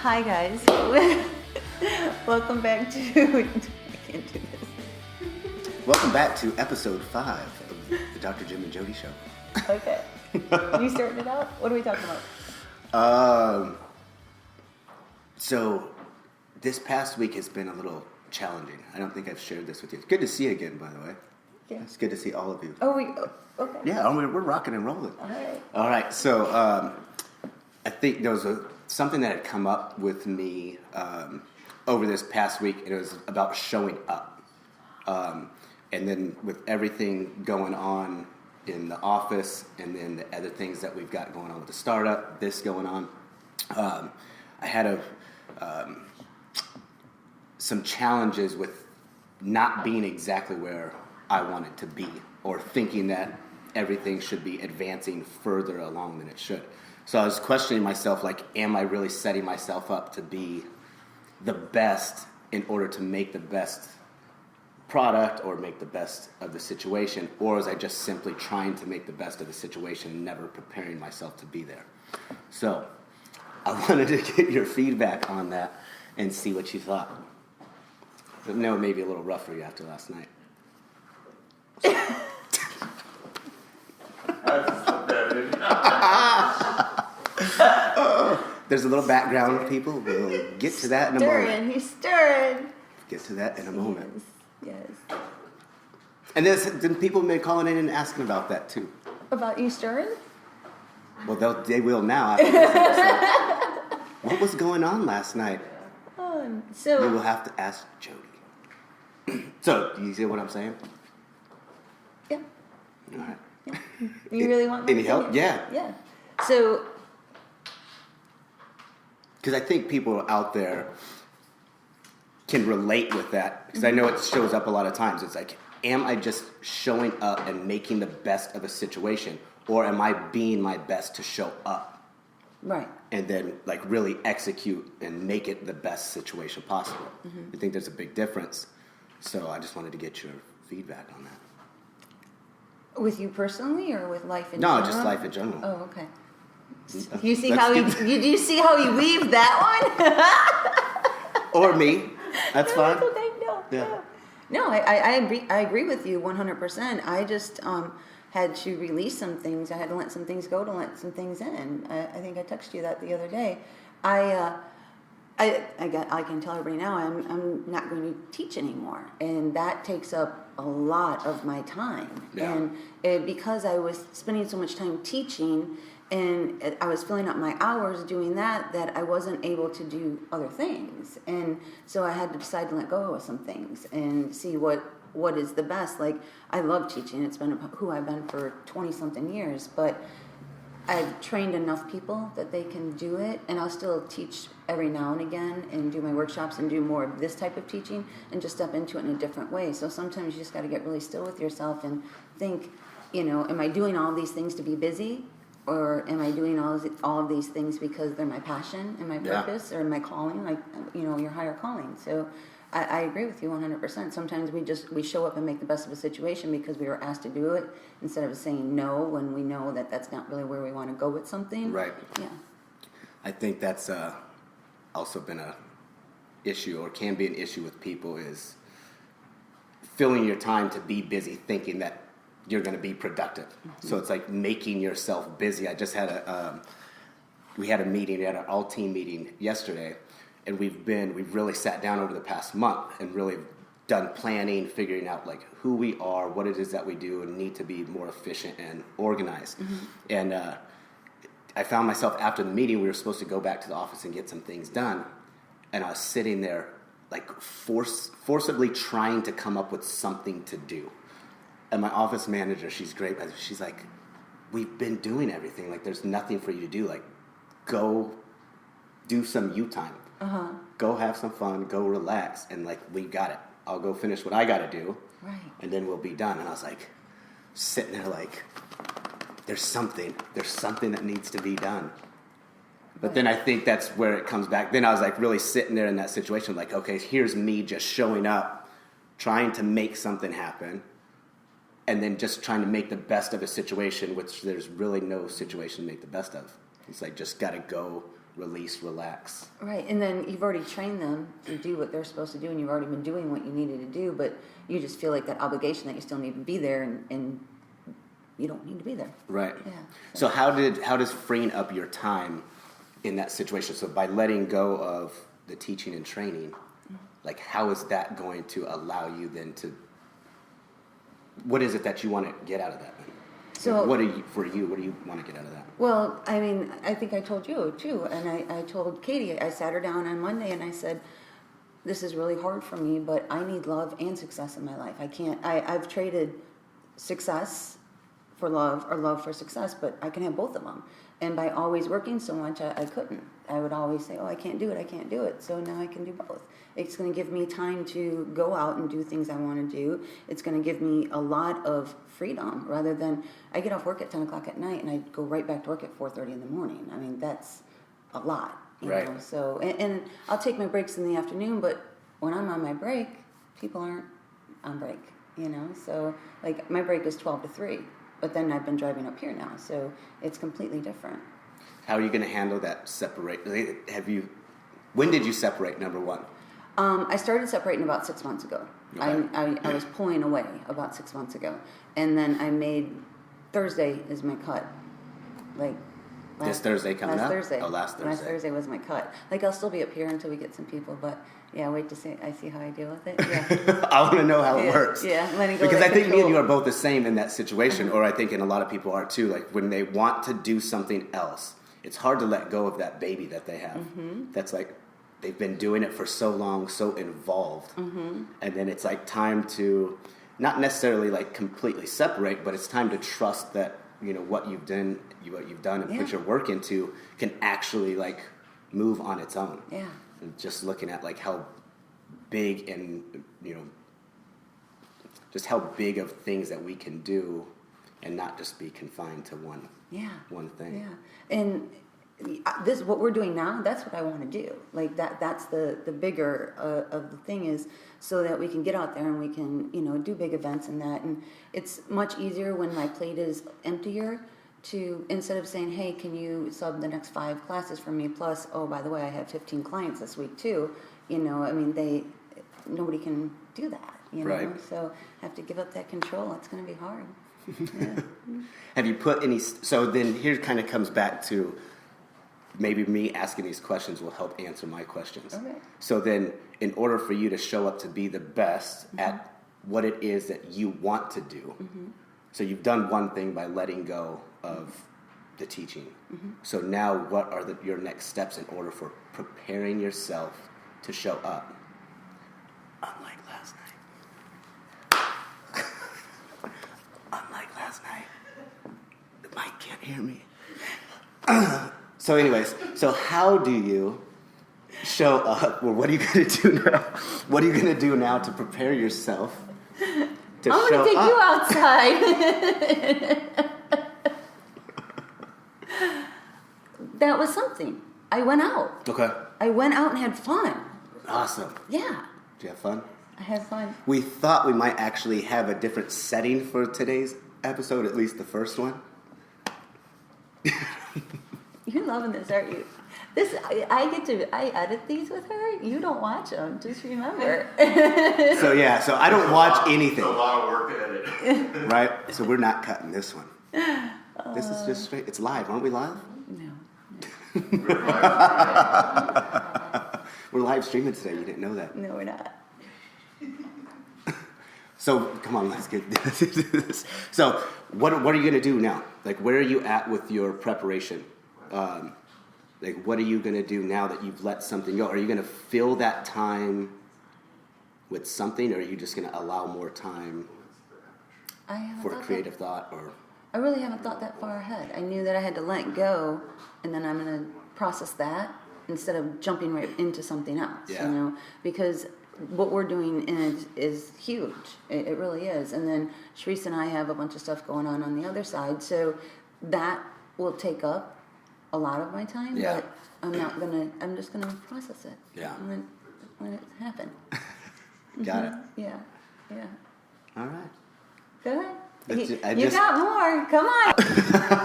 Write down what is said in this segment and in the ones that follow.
Hi guys, welcome back to, I can't do this. Welcome back to episode 5 of the Dr. Jim and Jodie show. Okay, you starting it out? What are we talking about? So this past week has been a little challenging. I don't think I've shared this with you. It's good to see you again, by the way. Yeah. It's good to see all of you. Okay. Yeah, we're rocking and rolling. All right. So I think there was something that had come up with me over this past week, and it was about showing up. And then with everything going on in the office, and then the other things that we've got going on with the startup, this going on, I had some challenges with not being exactly where I wanted to be, or thinking that everything should be advancing further along than it should. So I was questioning myself, like, am I really setting myself up to be the best in order to make the best product or make the best of the situation, or was I just simply trying to make the best of the situation, never preparing myself to be there? So I wanted to get your feedback on that and see what you thought. I know it may be a little rough for you after last night. There's a little background, people. We'll get to that in a moment. He's stirring. Get to that in a moment. Yes. And then people have been calling in and asking about that too. About you stirring? Well, they will now. After this episode. What was going on last night? So We will have to ask Jodie. So, do you see what I'm saying? yeah. All right. You really want my Any help? opinion? Yeah. Yeah. So Because I think people out there can relate with that. Because I know it shows up a lot of times. It's like, am I just showing up and making the best of a situation? Or am I being my best to show up? right. And then, like, really execute and make it the best situation possible. Mm-hmm. I think there's a big difference. So I just wanted to get your feedback on that. With you personally, or with life in general? No, just life in general. Oh, okay. Let's You see get- how you see how you weave that one? Or me. That's fine. That's okay. No. Yeah. No, I agree with you 100%. I just had to release some things. I had to let some things go to let some things in. I think I texted you that the other day. I can tell everybody now I'm not going to teach anymore, and that takes up a lot of my time. Yeah. And because I was spending so much time teaching, and I was filling up my hours doing that I wasn't able to do other things. And so I had to decide to let go of some things and see what is the best. Like, I love teaching. It's been who I've been for 20-something years, but I've trained enough people that they can do it, and I'll still teach every now and again and do my workshops and do more of this type of teaching and just step into it in a different way. So sometimes you just got to get really still with yourself and think, am I doing all these things to be busy? Or am I doing all of these things because they're my passion and my purpose or my calling, like, your higher calling? So I agree with you 100%. Sometimes we show up and make the best of a situation because we were asked to do it, instead of saying no when we know that that's not really where we want to go with something. Right. Yeah. I think that's also been a issue, or can be an issue with people, is filling your time to be busy, thinking that you're going to be productive. Mm-hmm. So it's like making yourself busy. I just had we had an all-team meeting yesterday, and we've really sat down over the past month and really done planning, figuring out, like, who we are, what it is that we do, and need to be more efficient and organized. Mm-hmm. And I found myself after the meeting, we were supposed to go back to the office and get some things done, and I was sitting there, like, forcibly trying to come up with something to do. And my office manager, she's great, but she's like, we've been doing everything. Like, there's nothing for you to do. Like, go do some you time. Uh-huh. Go have some fun. Go relax. And, like, we got it. I'll go finish what I got to do. Right. And then we'll be done. And I was, like, sitting there like, there's something that needs to be done. But then I think that's where it comes back. Then I was, like, really sitting there in that situation, like, okay, here's me just showing up, trying to make something happen. And then just trying to make the best of a situation, which there's really no situation to make the best of. It's like, just got to go release, relax. Right, and then you've already trained them to do what they're supposed to do, and you've already been doing what you needed to do, but you just feel like that obligation that you still need to be there, and you don't need to be there. Right. Yeah. So how does freeing up your time in that situation? So by letting go of the teaching and training, like how is that going to allow you then to? What is it that you want to get out of that? So what do you want to get out of that? Well, I mean, I think I told you too, and I told Katie. I sat her down on Monday and I said, "This is really hard for me, but I need love and success in my life. I can't. I've traded success for love or love for success, but I can have both of them. And by always working so much, I couldn't. I would always say, oh, I can't do it. So now I can do both. It's going to give me time to go out and do things I want to do. It's going to give me a lot of freedom rather than I get off work at 10 o'clock at night and I go right back to work at 4:30 in the morning. I mean, that's a lot. You right. know? So, and I'll take my breaks in the afternoon, but when I'm on my break, people aren't on break, you know? So, like, my break is 12 to 3. But then I've been driving up here now, so it's completely different. How are you going to handle that separate? When did you separate, number one? I started separating about 6 months ago. Okay. I was pulling away about 6 months ago. And then I made Thursday is my cut. Like This Thursday coming up? Thursday. Oh, last Thursday. Last Thursday was my cut. Like, I'll still be up here until we get some people, but yeah, wait to see. I see how I deal with it. Yeah. I want to know how it works. Yeah, letting go. Because I think control. me and you are both the same in that situation, or I think and a lot of people are too. Like when they want to do something else, it's hard to let go of that baby that they have. Mm-hmm. That's like they've been doing it for so long, so involved, and then it's like time to not necessarily like completely separate, but it's time to trust that what you've done and put your work into can actually like move on its own. Yeah. And just looking at like how big and just how big of things that we can do and not just be confined to one thing. Yeah. And this what we're doing now, that's what I want to do. Like that's the bigger of the thing is so that we can get out there and we can do big events and that, and it's much easier when my plate is emptier to, instead of saying, hey, can you sub the next 5 classes for me, plus, oh, by the way, I have 15 clients this week too, I mean, nobody can do that, Right. So I have to give up that control. It's going to be hard. Yeah. Have you put any, so then here kind of comes back to maybe me asking these questions will help answer my questions. Okay. So then in order for you to show up to be the best at what it is that you want to do, so you've done one thing by letting go of the teaching. So now what are your next steps in order for preparing yourself to show up? Unlike last night. The mic can't hear me. So anyways, so how do you show up? Well, what are you going to do now? What are you going to do now to prepare yourself to I'm show going to take up? you outside. That was something. I went out. Okay. I went out and had fun. Awesome. Yeah. Did you have fun? I had fun. We thought we might actually have a different setting for today's episode, at least the first one. You're loving this, aren't you? I edit these with her. You don't watch them. Just remember. So I don't watch anything. It's a lot of work to edit. Right? So we're not cutting this one. This is just straight. It's live. Aren't we live? No. We're live streaming today. You didn't know that. No, we're not. So come on, let's get into this. So what are you going to do now? Like, where are you at with your preparation? Like, what are you going to do now that you've let something go? Are you going to fill that time with something, or are you just going to allow more time for creative thought? Or I really haven't thought that far ahead. I knew that I had to let go, and then I'm going to process that instead of jumping right into something else. Yeah. Because what we're doing is huge. It really is. And then Sharice and I have a bunch of stuff going on the other side, so that will take up a lot of my time. Yeah. But I'm just gonna process it. Yeah. And then let it happen. got it. Yeah. All right. Go ahead. You got more. Come on.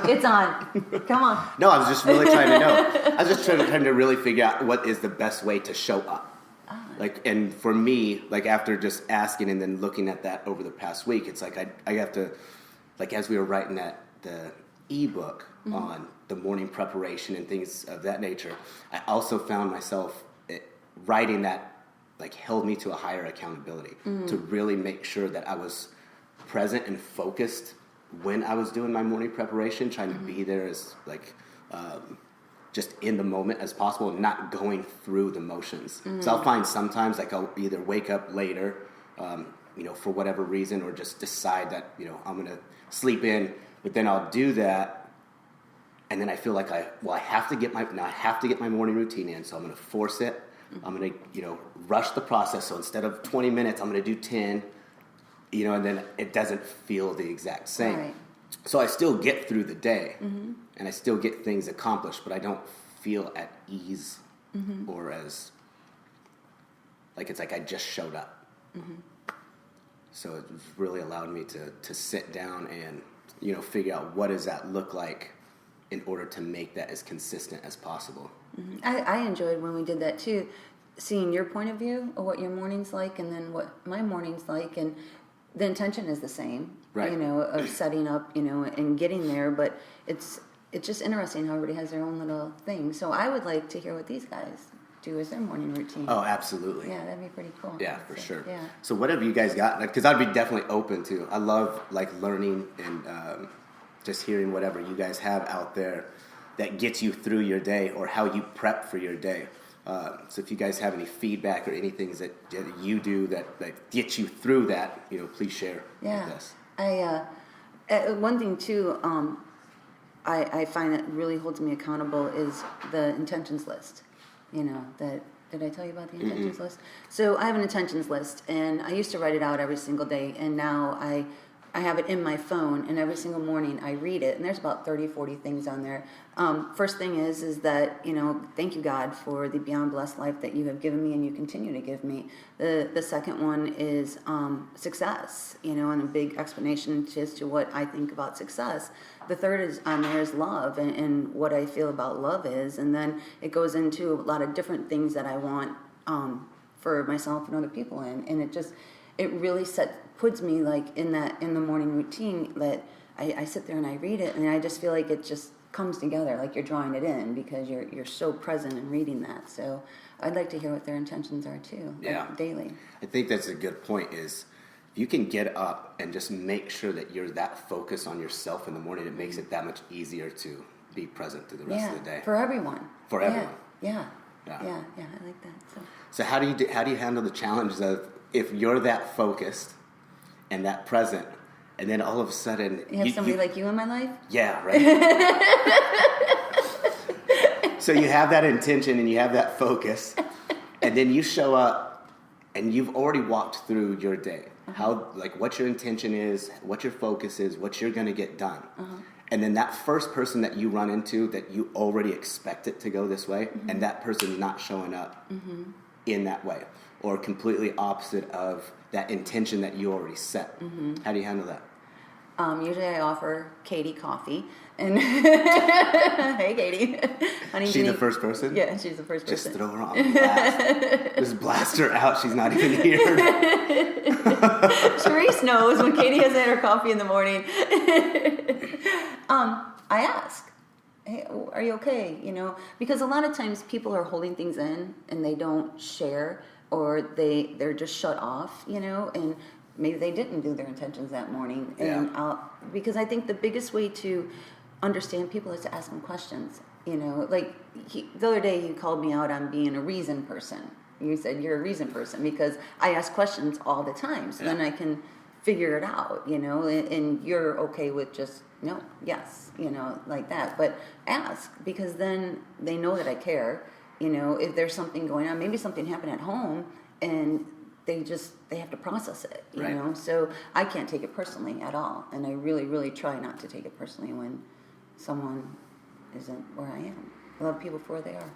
It's on. Come on. No, I was just really trying to know. I was just trying to really figure out what is the best way to show up. Like, and for me, like after just asking and then looking at that over the past week, it's like I have to, like as we were writing the ebook on the morning preparation and things of that nature, I also found myself writing that like held me to a higher accountability to really make sure that I was present and focused when I was doing my morning preparation, trying to be there as like just in the moment as possible, and not going through the motions. So I'll find sometimes like I'll either wake up later, for whatever reason, or just decide that I'm gonna sleep in, but then I'll do that, and then I feel like I have to get my morning routine in, so I'm gonna force it. I'm gonna rush the process. So instead of 20 minutes, I'm gonna do 10. And then it doesn't feel the exact same. Right. So I still get through the day, and I still get things accomplished, but I don't feel at ease or as like it's like I just showed up. So it really allowed me to sit down and figure out what does that look like in order to make that as consistent as possible. I enjoyed when we did that too, seeing your point of view of what your morning's like, and then what my morning's like, and the intention is the same, right. Of setting up, and getting there, but it's just interesting how everybody has their own little thing. So I would like to hear what these guys do as their morning routine. Oh, absolutely. Yeah, that'd be pretty cool. Yeah, for sure. Yeah. So what have you guys got? Because I'd be definitely open to. I love like learning and just hearing whatever you guys have out there that gets you through your day or how you prep for your day. So if you guys have any feedback or anything that you do that gets you through that, please share with us. One thing too, I find that really holds me accountable is the intentions list. Did I tell you about the intentions list? So I have an intentions list, and I used to write it out every single day, and now I have it in my phone, and every single morning I read it, and there's about 30, 40 things on there. First thing is that, thank you, God, for the beyond blessed life that you have given me and you continue to give me. The second one is success, and a big explanation as to what I think about success. The third is on there is love and what I feel about love is, and then it goes into a lot of different things that I want for myself and other people, and it really puts me like in the morning routine that I sit there and I read it, and I just feel like it just comes together, like you're drawing it in because you're so present in reading that. So I'd like to hear what their intentions are too, like daily. I think that's a good point. Is if you can get up and just make sure that you're that focused on yourself in the morning, it makes it that much easier to be present through the rest of the day. For everyone. For everyone. Yeah, I like that. So how do you handle the challenges of if you're that focused and that present, and then all of a sudden you have somebody like you in my life? Yeah, right. So you have that intention and you have that focus, and then you show up and you've already walked through your day. What your intention is, what your focus is, what you're going to get done. And then that first person that you run into that you already expect it to go this way, and that person not showing up in that way, or completely opposite of that intention that you already set. How do you handle that? Usually I offer Katie coffee. And hey, Katie. Honey, she's the first person? Yeah, she's the first person. Just throw her on blast. Just blast her out. She's not even here. Charisse knows when Katie has had her coffee in the morning. I ask, hey, are you okay? Because a lot of times people are holding things in and they don't share, or they're just shut off, and maybe they didn't do their intentions that morning. And because I think the biggest way to understand people is to ask them questions. The other day you called me out on being a reason person. You said you're a reason person because I ask questions all the time. So then I can figure it out, and you're okay with just no, yes, like that. But ask, because then they know that I care. If there's something going on, maybe something happened at home and they have to process it, you know? So I can't take it personally at all. And I really, really try not to take it personally when someone isn't where I am. I love people for where they are.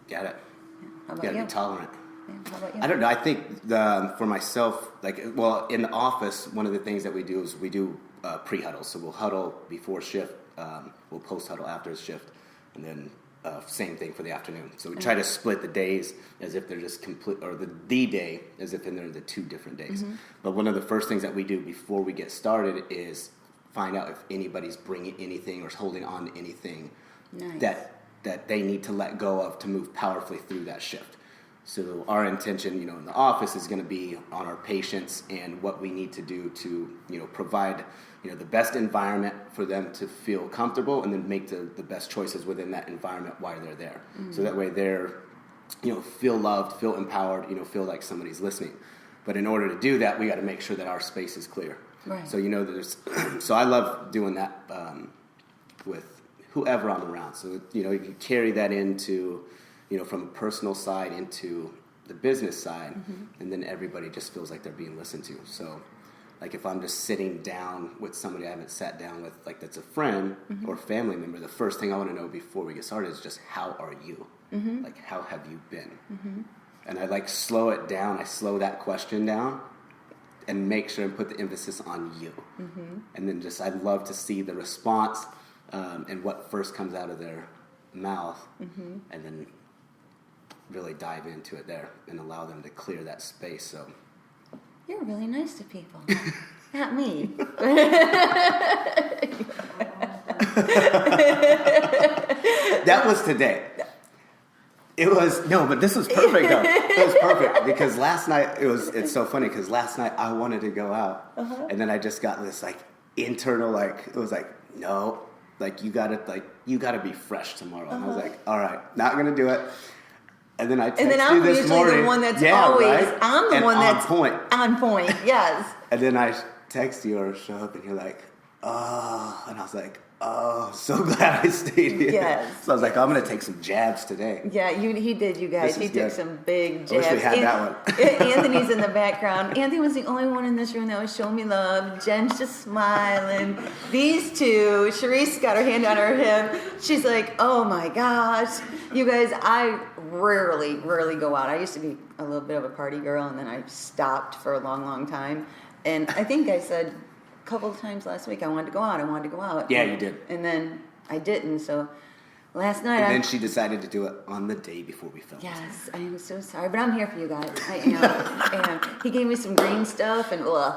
Got it. Yeah. How about you? you? Gotta be tolerant. How about you? I don't know. I think for myself, in the office, one of the things that we do is we do pre-huddle. So we'll huddle before shift, we'll post-huddle after shift, and then same thing for the afternoon. So we try to split the days as if they're just complete, or the day as if they're the two different days. But one of the first things that we do before we get started is find out if anybody's bringing anything or holding on to anything that they need to let go of to move powerfully through that shift. So our intention, in the office is going to be on our patients and what we need to do to, provide, the best environment for them to feel comfortable and then make the best choices within that environment while they're there. So that way they're, feel loved, feel empowered, feel like somebody's listening. But in order to do that, we got to make sure that our space is clear. Right. So, so I love doing that with whoever I'm around. So, you carry that into, from a personal side into the business side, and then everybody just feels like they're being listened to. So, like if I'm just sitting down with somebody I haven't sat down with, like that's a friend or family member, the first thing I want to know before we get started is just, how are you? Like, how have you been? And I slow it down. I slow that question down and make sure and put the emphasis on you. And then I love to see the response and what first comes out of their mouth, and then really dive into it there and allow them to clear that space. So you're really nice to people. Not me. That was today. It was, no, but this was perfect though. It was perfect because last night, it's so funny because last night I wanted to go out and then I just got this internal, it was no, you gotta be fresh tomorrow. And I was like, all right, not gonna do it. And then I texted and then I'm you this usually morning. the one that's always, right? I'm the and one that's on point, yes. And then I text you or show up and you're like, oh, and I was like, oh, so glad I stayed here. Yes. So I was like, I'm going to take some jabs today. Yeah, he did, you guys. He took good. some big jabs. I wish we had that one. Anthony's in the background. Anthony was the only one in this room that was showing me love. Jen's just smiling. These two, Sharice got her hand on her hip. She's like, oh my gosh. You guys, I rarely go out. I used to be a little bit of a party girl, and then I stopped for a long, long time. And I think I said a couple of times last week I wanted to go out. Yeah, you did. And then I didn't, so last night and then she decided to do it on the day before we filmed. Yes, I am so sorry, but I'm here for you guys. I am. He gave me some green stuff and so.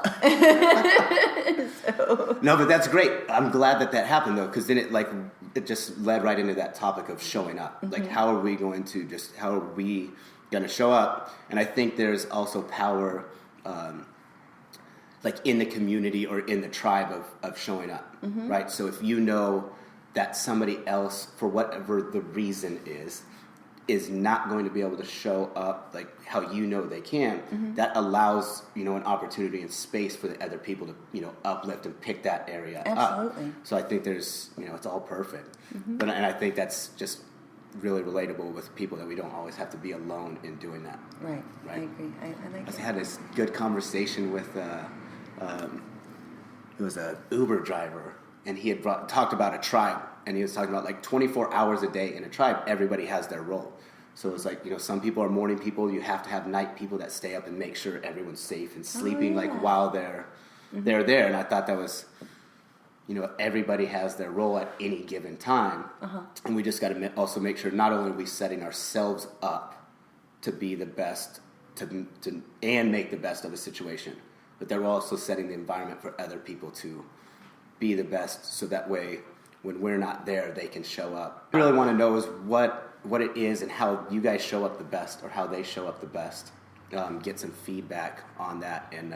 No, but that's great. I'm glad that happened though, because then it just led right into that topic of showing up. How are we going to show up? And I think there's also power in the community or in the tribe of showing up, right? So if you know that somebody else, for whatever the reason is not going to be able to show up how they can, that allows, an opportunity and space for the other people to, uplift and pick that area Absolutely. up. So I think there's, it's all perfect. And I think that's just really relatable with people that we don't always have to be alone in doing that. Right. I agree. I like I it. had this good conversation with it was an Uber driver, and he had talked about a tribe, and he was talking about 24 hours a day in a tribe, everybody has their role. So it was some people are morning people, you have to have night people that stay up and make sure everyone's safe and sleeping while they're there. And I thought that was, everybody has their role at any given time, and we just got to also make sure not only are we setting ourselves up to be the best and make the best of a situation, but they're also setting the environment for other people to be the best, so that way when we're not there, they can show up. I really want to know is what it is and how you guys show up the best, or how they show up the best. Get some feedback on that, and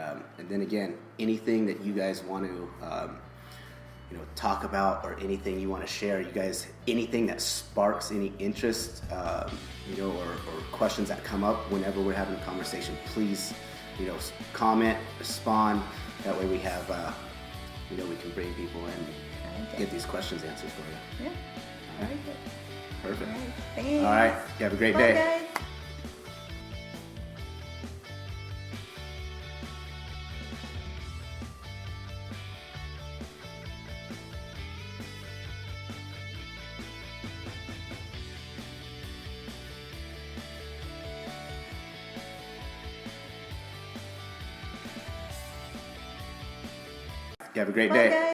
then again, anything that you guys want to talk about, or anything you want to share, you guys, anything that sparks any interest, or questions that come up whenever we're having a conversation, please, comment, respond. That way we have, we can bring people in, get these questions answered for you. Yeah. I like it. Perfect. All right. Thanks. All right. You have a great Bye, day. guys. You have a great Bye, day. guys.